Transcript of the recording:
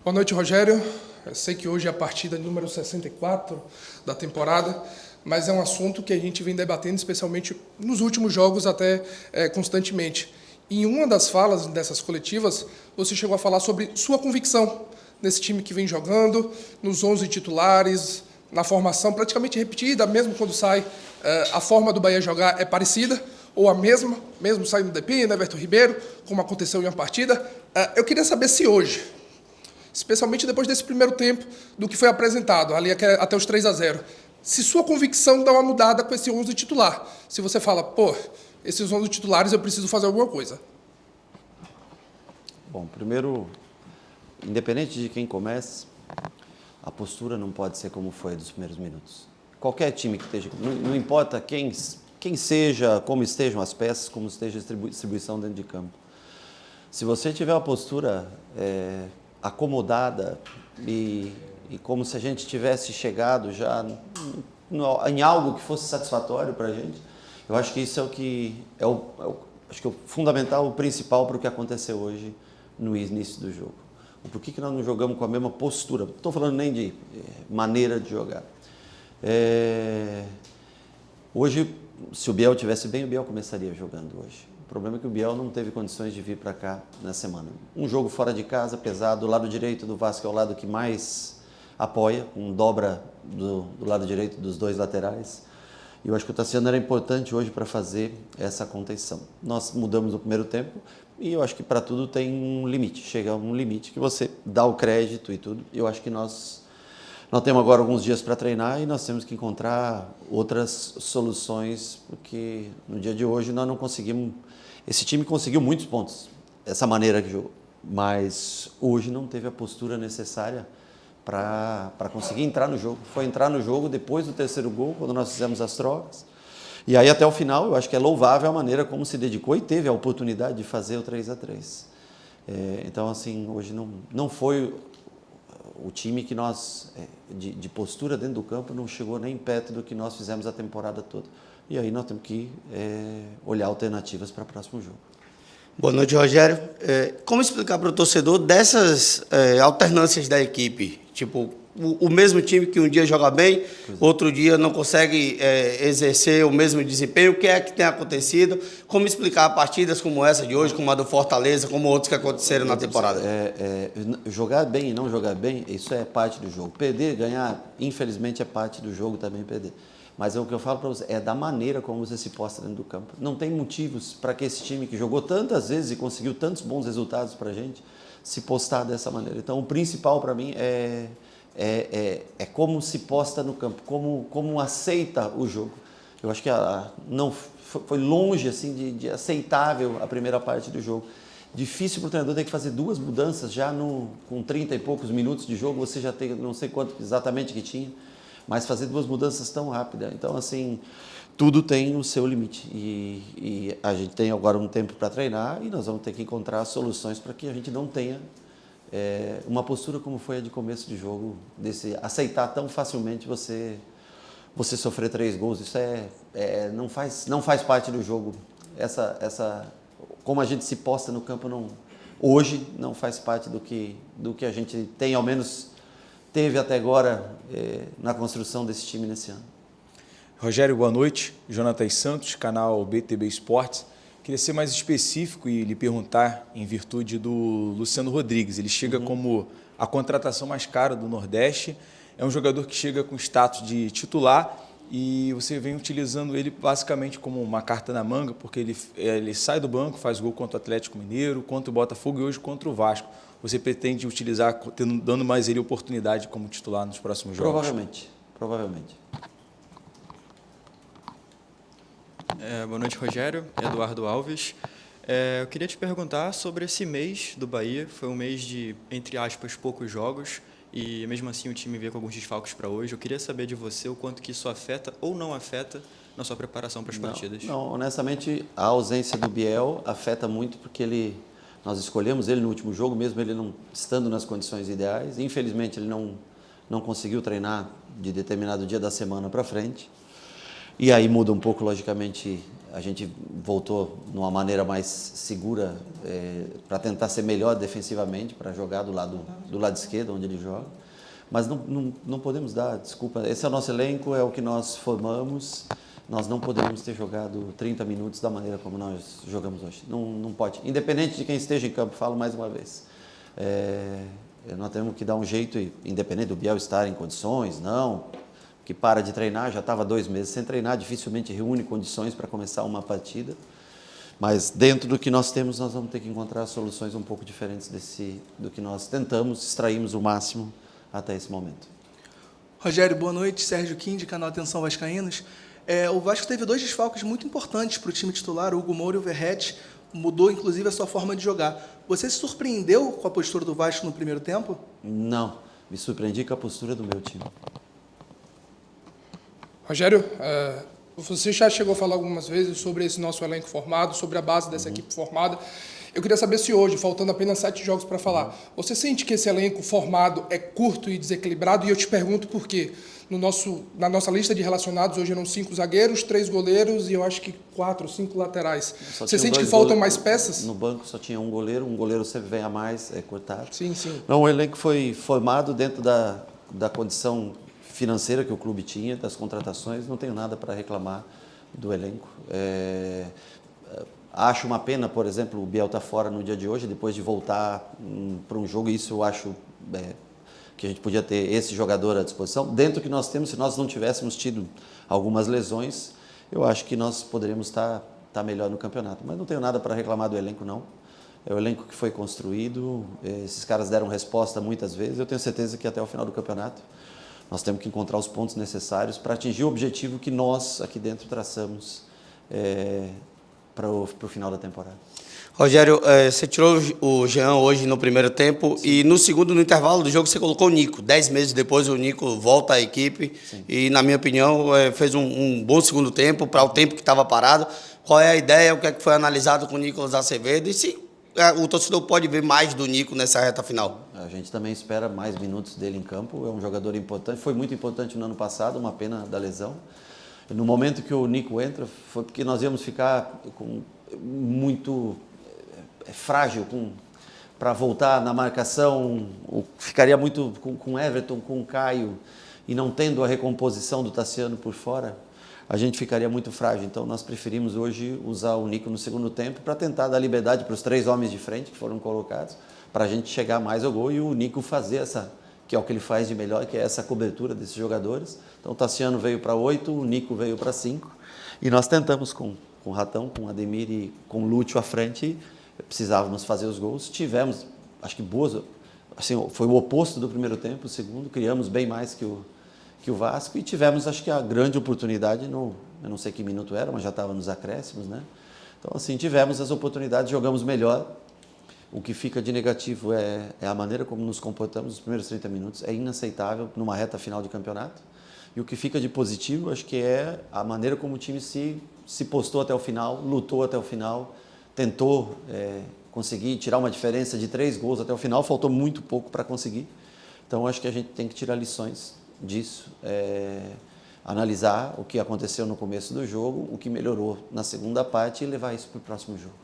Boa noite, Rogério. Eu sei que hoje é a partida número 64 da temporada, mas é um assunto que a gente vem debatendo, especialmente nos últimos jogos, até constantemente. Em uma das falas dessas coletivas, você chegou a falar sobre sua convicção nesse time que vem jogando, nos 11 titulares, na formação praticamente repetida, mesmo quando sai, a forma do Bahia jogar é parecida, ou a mesma, mesmo saindo do Depina, Everton Ribeiro, como aconteceu em uma partida. Eu queria saber se hoje, especialmente depois desse primeiro tempo, do que foi apresentado, ali até os 3-0, se sua convicção dá uma mudada com esse 11 titular. Se você fala, pô, esses 11 titulares eu preciso fazer alguma coisa. Bom, primeiro, independente de quem comece, a postura não pode ser como foi dos primeiros minutos. Qualquer time que esteja, não importa quem seja, como estejam as peças, como esteja a distribuição dentro de campo. Se você tiver uma postura acomodada e como se a gente tivesse chegado já em algo que fosse satisfatório para a gente, eu acho que isso é o que acho que é o fundamental, o principal para o que aconteceu hoje no início do jogo. Por que nós não jogamos com a mesma postura? Não estou falando nem de maneira de jogar. Hoje, se o Biel estivesse bem, o Biel começaria jogando hoje. O problema é que o Biel não teve condições de vir para cá na semana. Um jogo fora de casa, pesado, o lado direito do Vasco é o lado que mais apoia, com dobra do lado direito dos dois laterais. E eu acho que o Tassiano era importante hoje para fazer essa contenção. Nós mudamos no primeiro tempo e eu acho que para tudo tem um limite. Chega a um limite que você dá o crédito e tudo. Eu acho que nós temos agora alguns dias para treinar e nós temos que encontrar outras soluções, porque no dia de hoje nós não conseguimos. Esse time conseguiu muitos pontos, essa maneira que jogou, mas hoje não teve a postura necessária para conseguir entrar no jogo. Foi entrar no jogo depois do terceiro gol, quando nós fizemos as trocas. E aí até o final, eu acho que é louvável a maneira como se dedicou e teve a oportunidade de fazer o 3-3. Então, assim, hoje não foi o time que nós, de postura dentro do campo, não chegou nem perto do que nós fizemos a temporada toda. E aí nós temos que olhar alternativas para o próximo jogo. Boa noite, Rogério. Como explicar para o torcedor dessas alternâncias da equipe? Tipo, o mesmo time que um dia joga bem, outro dia não consegue exercer o mesmo desempenho. O que é que tem acontecido? Como explicar partidas como essa de hoje, como a do Fortaleza, como outros que aconteceram na temporada? Jogar bem e não jogar bem, isso é parte do jogo. Perder, ganhar, infelizmente é parte do jogo também perder. Mas o que eu falo para você é da maneira como você se posta dentro do campo. Não tem motivos para que esse time que jogou tantas vezes e conseguiu tantos bons resultados para a gente se postar dessa maneira. Então, o principal para mim é como se posta no campo, como aceita o jogo. Eu acho que não foi longe assim de aceitável a primeira parte do jogo. Difícil para o treinador ter que fazer duas mudanças já com 30 e poucos minutos de jogo, você já tem, não sei quanto exatamente que tinha, mas fazer duas mudanças tão rápidas. Então, assim, tudo tem o seu limite. E a gente tem agora um tempo para treinar e nós vamos ter que encontrar soluções para que a gente não tenha uma postura como foi a de começo de jogo, desse aceitar tão facilmente você sofrer 3 gols. Isso não faz parte do jogo. Como a gente se posta no campo hoje não faz parte do que a gente tem, ao menos teve até agora na construção desse time nesse ano. Rogério, boa noite. Jonatas Santos, canal BTB Esportes. Queria ser mais específico e lhe perguntar em virtude do Luciano Rodrigues. Ele chega como a contratação mais cara do Nordeste. É um jogador que chega com status de titular e você vem utilizando ele basicamente como uma carta na manga, porque ele sai do banco, faz gol contra o Atlético Mineiro, contra o Botafogo e hoje contra o Vasco. Você pretende utilizar, dando mais ele oportunidade como titular nos próximos jogos? Provavelmente. Boa noite, Rogério. Eduardo Alves. Eu queria te perguntar sobre esse mês do Bahia. Foi um mês de, entre aspas, poucos jogos e mesmo assim o time veio com alguns desfalques para hoje. Eu queria saber de você o quanto que isso afeta ou não afeta na sua preparação para as partidas. Não, honestamente, a ausência do Biel afeta muito porque nós escolhemos ele no último jogo, mesmo ele não estando nas condições ideais. Infelizmente, ele não conseguiu treinar de determinado dia da semana para frente. E aí muda um pouco, logicamente, a gente voltou numa maneira mais segura para tentar ser melhor defensivamente, para jogar do lado esquerdo, onde ele joga. Mas não podemos dar desculpa. Esse é o nosso elenco, é o que nós formamos. Nós não poderíamos ter jogado 30 minutos da maneira como nós jogamos hoje. Não pode. Independente de quem esteja em campo, falo mais uma vez. Nós temos que dar um jeito, independente do Biel estar em condições, não, que para de treinar, já estava 2 meses sem treinar, dificilmente reúne condições para começar uma partida. Mas dentro do que nós temos, nós vamos ter que encontrar soluções um pouco diferentes do que nós tentamos, extraímos o máximo até esse momento. Rogério, boa noite. Sérgio Kim, de canal Atenção Vascaínos. O Vasco teve 2 desfalques muito importantes para o time titular, o Hugo Moura e o Verratti. Mudou, inclusive, a sua forma de jogar. Você se surpreendeu com a postura do Vasco no primeiro tempo? Não, me surpreendi com a postura do meu time. Rogério, você já chegou a falar algumas vezes sobre esse nosso elenco formado, sobre a base dessa equipe formada. Eu queria saber se hoje, faltando apenas 7 jogos para falar, você sente que esse elenco formado é curto e desequilibrado? E eu te pergunto por quê. Na nossa lista de relacionados, hoje eram 5 zagueiros, 3 goleiros e eu acho que 4 ou 5 laterais. Você sente que faltam mais peças? No banco só tinha um goleiro sempre vem a mais, é cortado. Sim, sim. Não, o elenco foi formado dentro da condição financeira que o clube tinha, das contratações, não tenho nada para reclamar do elenco. Acho uma pena, por exemplo, o Biel estar fora no dia de hoje, depois de voltar para um jogo, isso eu acho que a gente podia ter esse jogador à disposição. Dentro do que nós temos, se nós não tivéssemos tido algumas lesões, eu acho que nós poderíamos estar melhor no campeonato. Mas não tenho nada para reclamar do elenco, não. É o elenco que foi construído, esses caras deram resposta muitas vezes, eu tenho certeza que até o final do campeonato nós temos que encontrar os pontos necessários para atingir o objetivo que nós aqui dentro traçamos para o final da temporada. Rogério, você tirou o Jean hoje no primeiro tempo. Sim. E no segundo, no intervalo do jogo, você colocou o Nico. 10 meses depois, o Nico volta à equipe. Sim. E, na minha opinião, fez um bom segundo tempo para o tempo que estava parado. Qual é a ideia, o que é que foi analisado com o Nicolas Acevedo e se o torcedor pode ver mais do Nico nessa reta final? A gente também espera mais minutos dele em campo. É um jogador importante, foi muito importante no ano passado, uma pena da lesão. No momento que o Nico entra, foi porque nós íamos ficar muito frágil para voltar na marcação, ficaria muito com Everton, com Caio, e não tendo a recomposição do Tassiano por fora, a gente ficaria muito frágil. Então nós preferimos hoje usar o Nico no segundo tempo para tentar dar liberdade para os 3 homens de frente que foram colocados, para a gente chegar mais ao gol e o Nico fazer que é o que ele faz de melhor, que é essa cobertura desses jogadores. Então o Tassiano veio para 8, o Nico veio para 5, e nós tentamos com o Ratão, com o Ademir e com o Lúcio à frente, precisávamos fazer os gols. Tivemos, acho que boas, assim, foi o oposto do primeiro tempo, o segundo, criamos bem mais que o Vasco e tivemos, acho que a grande oportunidade, eu não sei que minuto era, mas já estava nos acréscimos, né? Então, assim, tivemos as oportunidades, jogamos melhor. O que fica de negativo é a maneira como nos comportamos nos primeiros 30 minutos, é inaceitável numa reta final de campeonato. E o que fica de positivo, acho que é a maneira como o time se postou até o final, lutou até o final, tentou conseguir tirar uma diferença de 3 gols até o final, faltou muito pouco para conseguir. Então, acho que a gente tem que tirar lições disso, analisar o que aconteceu no começo do jogo, o que melhorou na segunda parte e levar isso para o próximo jogo.